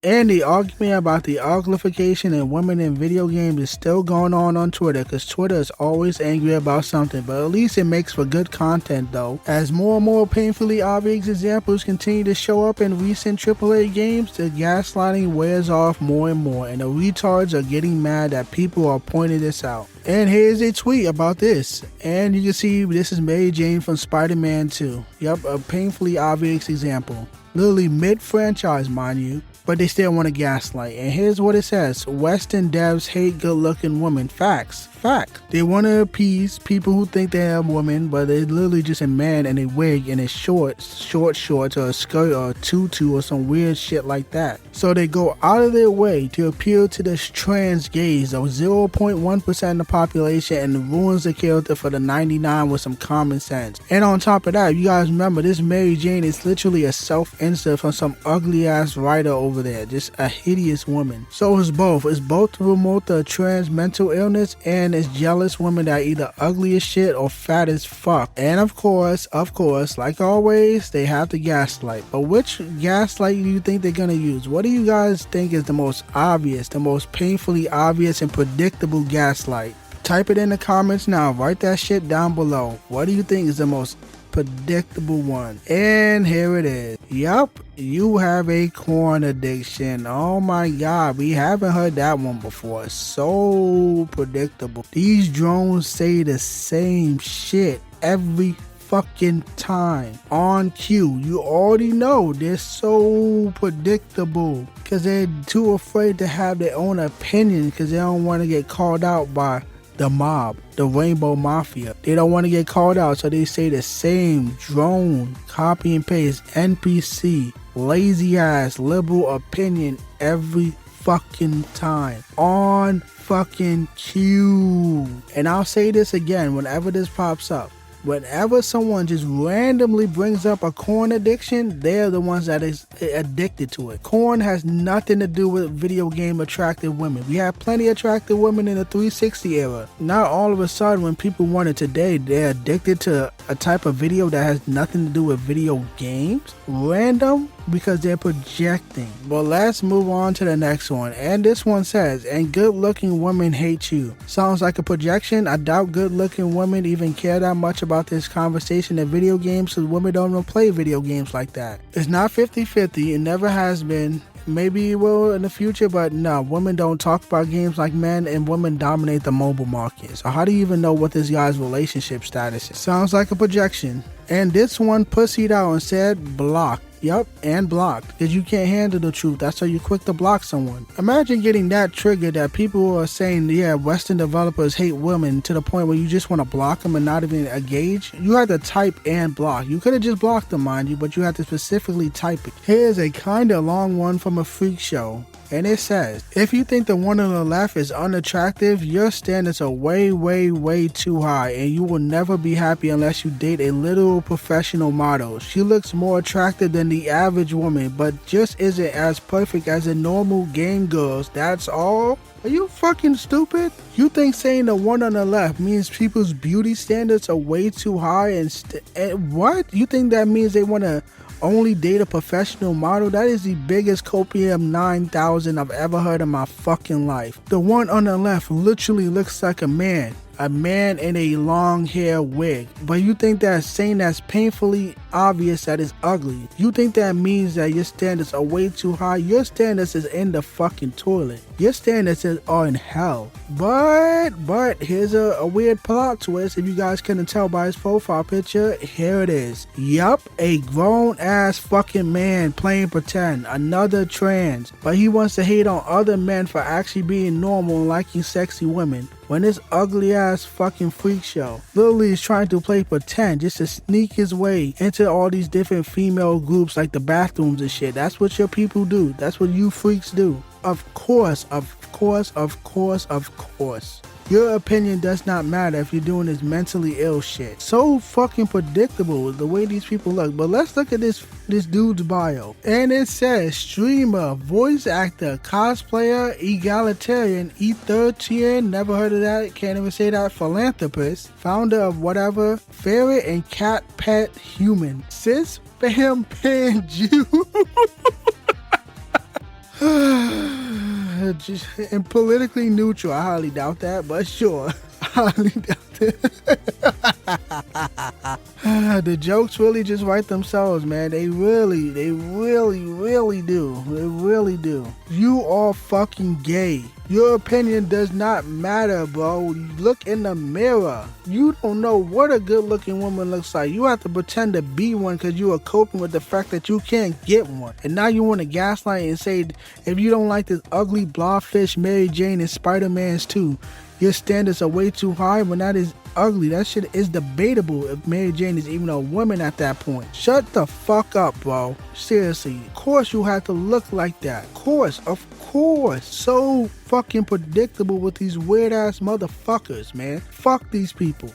And the argument about the uglification in women in video games is still going on Twitter, because Twitter is always angry about something, but at least it makes for good content though. As more and more painfully obvious examples continue to show up in recent AAA games, the gaslighting wears off more and more, and the retards are getting mad that people are pointing this out. And here's a tweet about this. And you can see this is Mary Jane from Spider-Man 2. Yup, a painfully obvious example. Literally mid-franchise, mind you. But they still want to gaslight. And here's what it says. Western devs hate good-looking women. Facts. Fact. They want to appease people who think they're a woman, but they're literally just a man in a wig and a short shorts or a skirt or a tutu or some weird shit like that. So they go out of their way to appeal to the trans gays of 0.1% of the population and ruins the character for the 99 with some common sense. And on top of that, you guys remember this Mary Jane is literally a self-insert from some ugly ass writer over there, just a hideous woman. So it's both. It's both to promote the trans mental illness, and it's jealous women that are either ugly as shit or fat as fuck. And of course, like always, they have to gaslight. But which gaslight do you think they're gonna use? What do you guys think is the most obvious, the most painfully obvious and predictable gaslight? Type it in the comments now. Write that shit down below. What do you think is the most predictable one? And here it is. Yup, you have a corn addiction. Oh my god, we haven't heard that one before. So predictable. These drones say the same shit every fucking time on cue. You already know they're so predictable because they're too afraid to have their own opinion because they don't want to get called out by the mob, the Rainbow Mafia. They don't want to get called out, so they say the same drone, copy and paste, NPC, lazy ass liberal opinion every fucking time on fucking cue. And I'll say this again whenever this pops up. Whenever someone just randomly brings up a corn addiction, they're the ones that is addicted to it. Corn has nothing to do with video game attractive women. We have plenty of attractive women in the 360 era. Now all of a sudden when people want it today, they're addicted to a type of video that has nothing to do with video games. Random, because they're projecting. But let's move on to the next one. And this one says, and good looking women hate you. Sounds like a projection. I doubt good looking women even care that much about this conversation in video games, because women don't even play video games like that. It's not 50-50. It never has been. Maybe it will in the future, but no, women don't talk about games like men, and women dominate the mobile market. So how do you even know what this guy's relationship status is? Sounds like a projection. And this one pussied out and said block. Yup, and blocked, because you can't handle the truth. That's why you're quick to block someone. Imagine getting that triggered that people are saying, yeah, Western developers hate women, to the point where you just want to block them and not even engage. You had to type and block. You could have just blocked them, mind you, but you had to specifically type it. Here's a kind of long one from a freak show. And it says, if you think the one on the left is unattractive, your standards are way, way, way too high, and you will never be happy unless you date a literal professional model. She looks more attractive than the average woman, but just isn't as perfect as the normal game girls. That's all? Are you fucking stupid? You think saying the one on the left means people's beauty standards are way too high and what? You think that means they want to only date a professional model? That is the biggest copium 9000 I've ever heard in my fucking life. The one on the left literally looks like a man in a long hair wig. But you think that saying that's painfully obvious that it's ugly, you think that means that your standards are way too high? Your standards is in the fucking toilet. Your standards are in hell. But here's a weird plot twist. If you guys couldn't tell by his profile picture, here it is. Yup, a grown ass fucking man playing pretend, another trans, but he wants to hate on other men for actually being normal and liking sexy women, when this ugly ass fucking freak show literally is trying to play pretend just to sneak his way into all these different female groups like the bathrooms and shit. That's what your people do. That's what you freaks do. Of course. Your opinion does not matter if you're doing this mentally ill shit. So fucking predictable the way these people look. But let's look at this dude's bio. And it says streamer, voice actor, cosplayer, egalitarian, E13, never heard of that, can't even say that, philanthropist, founder of whatever, ferret and cat pet human, cis fam pan Jew. And politically neutral. I highly doubt that, but sure. I highly doubt it. The jokes really just write themselves, man. They really do. They really do. You are fucking gay. Your opinion does not matter, bro. Look in the mirror. You don't know what a good looking woman looks like. You have to pretend to be one because you are coping with the fact that you can't get one. And now you want to gaslight and say, if you don't like this ugly blobfish Mary Jane and Spider-Man's 2, your standards are way too high. When that is ugly, that shit is debatable if Mary Jane is even a woman at that point. Shut the fuck up, bro. Seriously. Of course you have to look like that. Of course. So fucking predictable with these weird ass motherfuckers, man. Fuck these people.